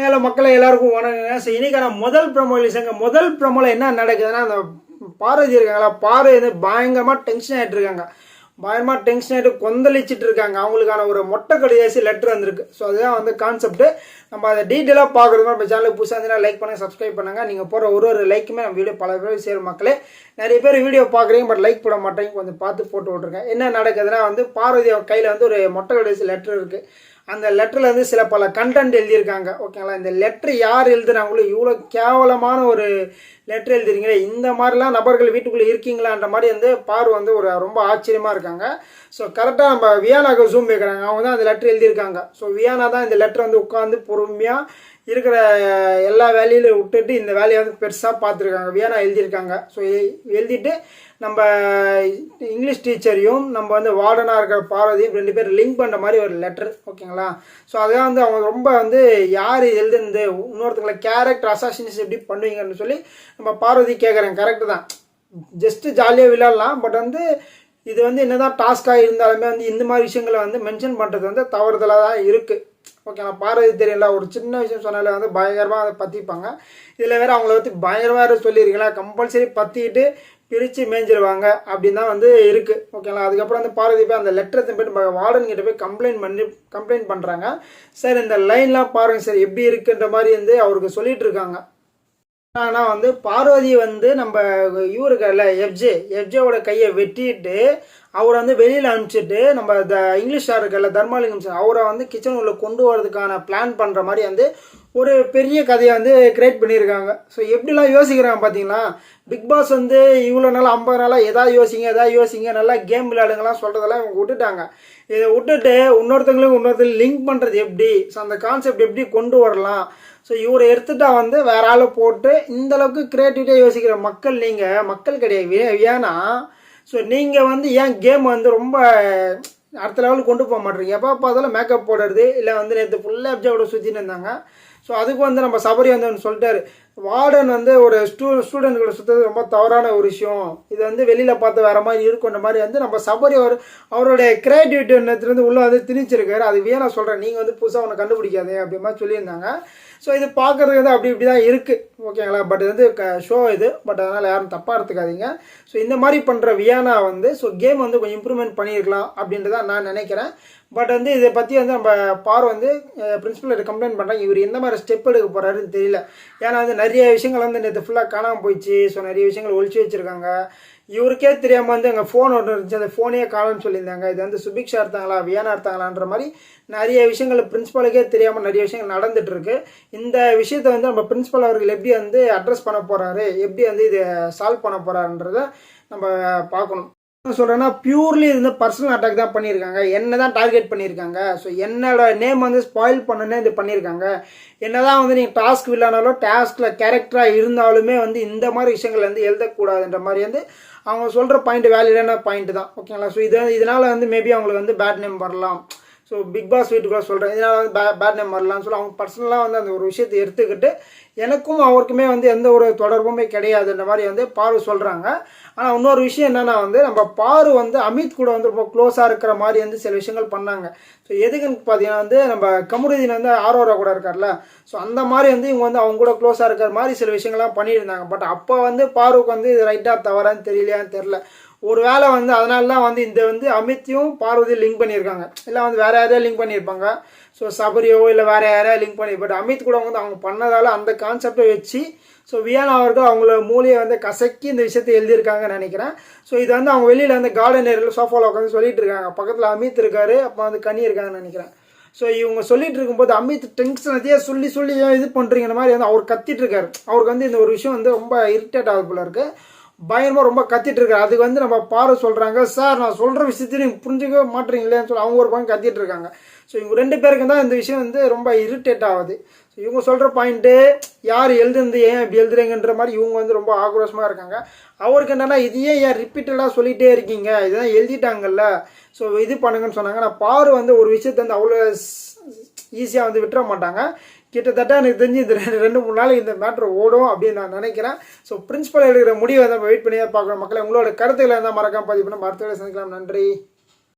Hello மக்களே, எல்லாருக்கும் வணக்கங்க. ஸோ இன்னைக்கான முதல் ப்ரோமோ ரிலீஸுங்க. முதல் ப்ரோமோவில் என்ன நடக்குதுன்னா, அந்த பார்வதி இருக்காங்களா, பார்வை வந்து பயங்கரமாக டென்ஷன் ஆகிட்டு இருக்காங்க. பயங்கரமாக டென்ஷன் ஆகிட்டு கொந்தளிச்சிட்டு இருக்காங்க. அவங்களுக்கான ஒரு மொட்டை கடிதாசி லெட்டர் வந்திருக்கு. ஸோ அதுதான் வந்து கான்செப்ட்டு. நம்ம அதை டீட்டெயிலாக பார்க்குறது நம்ம சேனலுக்கு புதுசாக இருந்தால் லைக் பண்ணுங்கள், சப்ஸ்கிரைப் பண்ணுங்கள். நீங்கள் போகிற ஒரு லைக்குமே நம்ம வீடியோ பல பேர் சேரும் மக்களே. நிறைய பேர் வீடியோ பார்க்குறீங்க, பட் லைக் போட மாட்டேங்க. கொஞ்சம் பார்த்து போட்டு விட்ருங்க. என்ன நடக்குதுன்னா வந்து பார்வதி கையில் வந்து ஒரு மொட்டை கடிதாசி லெட்டர் இருக்குது. அந்த லெட்டரில் வந்து சில பல கண்டென்ட் எழுதியிருக்காங்க. ஓகேங்களா, இந்த லெட்ரு யார் எழுதுனாங்களோ, இவ்வளோ கேவலமான ஒரு லெட்ரு எழுதுறீங்களே, இந்த மாதிரிலாம் நபர்கள் வீட்டுக்குள்ளே இருக்கீங்களான்ற மாதிரி வந்து வந்து ஒரு ரொம்ப ஆச்சரியமாக இருக்காங்க. ஸோ கரெக்டாக நம்ம வியானாக்கு ஜூம் வைக்கிறாங்க. அவங்க தான் அந்த லெட்ரு எழுதியிருக்காங்க. ஸோ வியானா தான் இந்த லெட்ரு வந்து உட்காந்து பொறுமையாக இருக்கிற எல்லா வேலையிலும் விட்டுட்டு இந்த வேலையை வந்து பெருசாக பார்த்துருக்காங்க. வியானா எழுதியிருக்காங்க. ஸோ எழுதிட்டு நம்ம இங்கிலீஷ் டீச்சரையும் நம்ம வந்து வார்டனாக இருக்கிற பார்வதியும் 2 பேர் லிங்க் பண்ணுற மாதிரி ஒரு லெட்ரு. ஓகேங்களா, ஸோ அதான் வந்து அவங்க ரொம்ப வந்து யார் எழுதுனது, இன்னொருத்தங்களை கேரக்டர் அசாசினேஷன் எப்படி பண்ணுவீங்கன்னு சொல்லி நம்ம பார்வதி கேட்குறாங்க. கரெக்டு தான், ஜஸ்ட்டு ஜாலியாக விளையாடலாம். பட் வந்து இது வந்து என்னதான் டாஸ்காக இருந்தாலுமே வந்து இந்த மாதிரி விஷயங்களை வந்து மென்ஷன் பண்ணுறது வந்து தவறுதலாக தான் இருக்குது. ஓகேங்களா, பார்வதி தெரியல, ஒரு சின்ன விஷயம் சொன்னாலே வந்து பயங்கரமாக அதை பற்றிப்பாங்க. இதில் வேறு அவங்கள பற்றி பயங்கரமாக சொல்லியிருக்கீங்களா, கம்பல்சரி பற்றிக்கிட்டு பிரித்து மேய்ஞ்சிருவாங்க அப்படின்னு தான் வந்து இருக்குது. ஓகேங்களா, அதுக்கப்புறம் வந்து பார்வதி போய் அந்த லெட்டரை போய்ட்டு வார்டன் கிட்ட போய் கம்ப்ளைண்ட் பண்ணுறாங்க. சார் இந்த லைன்லாம் பாருங்கள் சார் எப்படி இருக்குன்ற மாதிரி வந்து அவருக்கு சொல்லிட்டு இருக்காங்க. ஆனால் வந்து பார்வதி வந்து நம்ம இவருக்கல்ல எஃப்ஜேவோட கையை வெட்டிட்டு அவரை வந்து வெளியில் அனுப்பிச்சிட்டு நம்ம இங்கிலீஷ் சார் இருக்கல தர்மாலிங்கம் சார், அவரை வந்து கிச்சன் உள்ள கொண்டு வரதுக்கான பிளான் பண்ணுற மாதிரி வந்து ஒரு பெரிய கதையை வந்து கிரியேட் பண்ணியிருக்காங்க. ஸோ எப்படிலாம் யோசிக்கிறாங்க பார்த்தீங்களா. பிக் பாஸ் வந்து இவ்வளோ நாள் 50 நாளாக எதாவது யோசிங்க நல்லா கேம் விளையாடுங்கலாம் சொல்கிறதெல்லாம் இவங்க விட்டுட்டாங்க. இதை விட்டுட்டு இன்னொருத்தங்களுக்கு லிங்க் பண்ணுறது எப்படி, ஸோ அந்த கான்செப்ட் எப்படி கொண்டு வரலாம். ஸோ இவரை எடுத்துட்டா வந்து வேற ஆளை போட்டு இந்தளவுக்கு க்ரியேட்டிவிட்டியாக யோசிக்கிற மக்கள் கிடையாது. ஏன்னா ஸோ நீங்கள் வந்து ஏன் கேம் வந்து ரொம்ப அடுத்த லெவலுக்கு கொண்டு போக மாட்டேறீங்க. எப்போ பார்த்தாலும் மேக்கப் போடுறது, இல்லை வந்து நேற்று ஃபுல்லாக அப்ஜாவோட சுற்றின்னு இருந்தாங்க. ஸோ அதுக்கு வந்து நம்ம சபரி வந்து சொல்லிட்டாரு, வார்டன் வந்து ஒரு ஸ்டூடெண்ட்களை சுற்றுறது ரொம்ப தவறான ஒரு விஷயம், இது வந்து வெளியில் பார்த்து வேறு மாதிரி இருக்குன்ற மாதிரி வந்து நம்ம சபரி அவருடைய கிரியேட்டிவிட்டிலேருந்து உள்ளே வந்து திணிச்சிருக்காரு. அது வேணா சொல்கிறேன், நீங்கள் வந்து புதுசாக ஒன்று கண்டுபிடிக்காது அப்படி மாதிரி சொல்லியிருந்தாங்க. ஸோ இது பார்க்குறதுக்கு வந்து அப்படி தான் இருக்குது. ஓகேங்களா, பட் இது வந்து ஷோ இது, பட் அதனால் யாரும் தப்பாக எடுத்துக்காதீங்க. ஸோ இந்த மாதிரி பண்ணுற வியானா வந்து ஸோ கேம் வந்து கொஞ்சம் இம்ப்ரூவ்மெண்ட் பண்ணியிருக்கலாம் அப்படின்றதான் நான் நினைக்கிறேன். பட் வந்து இதை பற்றி வந்து நம்ம வந்து பிரின்சிபல் கம்ப்ளைண்ட் பண்ணுறாங்க. இவர் எந்த மாதிரி ஸ்டெப் எடுக்க போகிறாருன்னு தெரியல. ஏன்னா வந்து நிறைய விஷயங்கள் வந்து நேற்று ஃபுல்லாக காணாமல் போயிடுச்சு. ஸோ நிறைய விஷயங்கள் ஒழிச்சு வச்சுருக்காங்க. இவருக்கே தெரியாமல் வந்து எங்கள் ஃபோன் ஒன்று இருந்துச்சு, அந்த ஃபோனையே காணும்னு சொல்லியிருந்தாங்க. இது வந்து சுபிக்ஷா எடுத்தாங்களா வியானா எடுத்தாங்களான்ற மாதிரி நிறைய விஷயங்கள் பிரின்சிபலுக்கே தெரியாமல் நிறைய விஷயங்கள் நடந்துகிட்ருக்கு. இந்த விஷயத்தை வந்து நம்ம பிரின்சிபல் அவர்கள் எப்படி வந்து அட்ரஸ் பண்ண போகிறாரு, எப்படி வந்து இதை சால்வ் பண்ண போகிறாருன்றதை நம்ம பார்க்கணும். சொல்கிறேன்னா பியூர்லி இது வந்து பர்சனல் அட்டாக் தான் பண்ணியிருக்காங்க. என்ன தான் டார்கெட் பண்ணியிருக்காங்க. ஸோ என்னோட நேம் வந்து ஸ்பாயில் பண்ணனே இது பண்ணியிருக்காங்க. என்ன தான் வந்து நீங்கள் டாஸ்க் வில்லானாலும் டாஸ்கில் கேரக்டராக இருந்தாலுமே வந்து இந்த மாதிரி விஷயங்கள் வந்து எழுதக்கூடாதுன்ற மாதிரி வந்து அவங்க சொல்கிற பாயிண்ட் வேலிடான பாயிண்ட் தான். ஓகேங்களா, ஸோ இதனால் வந்து மேபி அவங்களுக்கு வந்து பேட் நேம் வரலாம். ஸோ பிக் பாஸ் வீட்டுக்குள்ள சொல்கிறேன், இதனால் வந்து பேட் நேம் வரலாம்னு சொல்லி அவங்க பர்சனலாக வந்து அந்த ஒரு விஷயத்தை எடுத்துக்கிட்டு எனக்கும் அவருக்குமே வந்து எந்த ஒரு தொடர்புமே கிடையாதுன்ற மாதிரி வந்து பாரு சொல்கிறாங்க. ஆனால் இன்னொரு விஷயம் என்னென்னா வந்து நம்ம பாரு வந்து அமித் கூட வந்து ரொம்ப க்ளோஸாக இருக்கிற மாதிரி வந்து சில விஷயங்கள் பண்ணாங்க. ஸோ எதுக்குன்னு பார்த்தீங்கன்னா வந்து நம்ம கமருதீன் வந்து ஆரோரா கூட இருக்கார்ல, ஸோ அந்த மாதிரி வந்து இவங்க வந்து அவங்க கூட க்ளோஸாக இருக்கிற மாதிரி சில விஷயங்கள்லாம் பண்ணியிருந்தாங்க. பட் அப்போ வந்து பாருக்கு வந்து இது ரைட்டாக தவறான்னு தெரியலையான்னு தெரில. ஒரு வேளை வந்து அதனால தான் வந்து இந்த வந்து அமித்தையும் பார்வதியும் லிங்க் பண்ணியிருக்காங்க. இல்லை வந்து வேறு யாரையா லிங்க் பண்ணியிருப்பாங்க. ஸோ சபரியோ இல்லை வேறு யாரையா லிங்க் பண்ணி, பட் அமித் கூட வந்து அவங்க பண்ணதால் அந்த கான்செப்டை வச்சு ஸோ வியானா அவர்கள் அவங்கள மூலையை வந்து கசக்கி இந்த விஷயத்தை எழுதியிருக்காங்கன்னு நினைக்கிறேன். ஸோ இது வந்து அவங்க வெளியில் வந்து கார்டன் ஏரியாவில் சோஃபாவில் உட்காந்து சொல்லிட்டு இருக்காங்க. பக்கத்தில் அமித் இருக்காரு, அப்போ வந்து கனி இருக்காங்கன்னு நினைக்கிறேன். ஸோ இவங்க சொல்லிட்டு இருக்கும்போது அமித் டென்ஷனத்தையே சொல்லி ஏன் இது பண்ணுறீங்கிற மாதிரி வந்து அவர் கத்திட்டு இருக்காரு. அவருக்கு வந்து இந்த ஒரு விஷயம் வந்து ரொம்ப இரிட்டேட் ஆகுது போல இருக்குது. பயங்கரமாக ரொம்ப கத்திட்டு இருக்காரு. அதுக்கு வந்து நம்ம சொல்கிறாங்க, சார் நான் சொல்கிற விஷயத்தையும் நீங்கள் புரிஞ்சுக்கவே மாட்டீங்களேன்னு சொல்லி அவங்க ஒரு பாயிண்ட் கத்திட்டு இருக்காங்க. ஸோ இவங்க 2 பேருக்கு தான் இந்த விஷயம் வந்து ரொம்ப இரிட்டேட் ஆகுது. ஸோ இவங்க சொல்கிற பாயிண்ட்டு யார் எழுதுந்து ஏன் இப்படி எழுதுறீங்கன்ற மாதிரி இவங்க வந்து ரொம்ப ஆக்ரோஷமாக இருக்காங்க. அவருக்கு என்னென்னா இதையே ஏன் ரிப்பீட்டடாக சொல்லிகிட்டே இருக்கீங்க, இதுதான் எழுதிட்டாங்கல்ல, ஸோ இது பண்ணுங்கன்னு சொன்னாங்க. நான் வந்து ஒரு விஷயத்தை வந்து அவ்வளோ ஈஸியாக வந்து விட்டுற மாட்டாங்க. கிட்டத்தட்ட எனக்கு தெரிஞ்சு இந்த 2-3 நாளைக்கு இந்த மேட்ரு ஓடும் அப்படின்னு நான் நினைக்கிறேன். ஸோ பிரின்சிபல் எடுக்கிற முடிவை நம்ம வெயிட் பண்ணி தான் பார்க்கணும். மக்களை உங்களோட கருத்துக்களை இருந்தால் மறக்காம பதிவு பண்ண மருத்துவரை சந்திக்கலாம். நன்றி.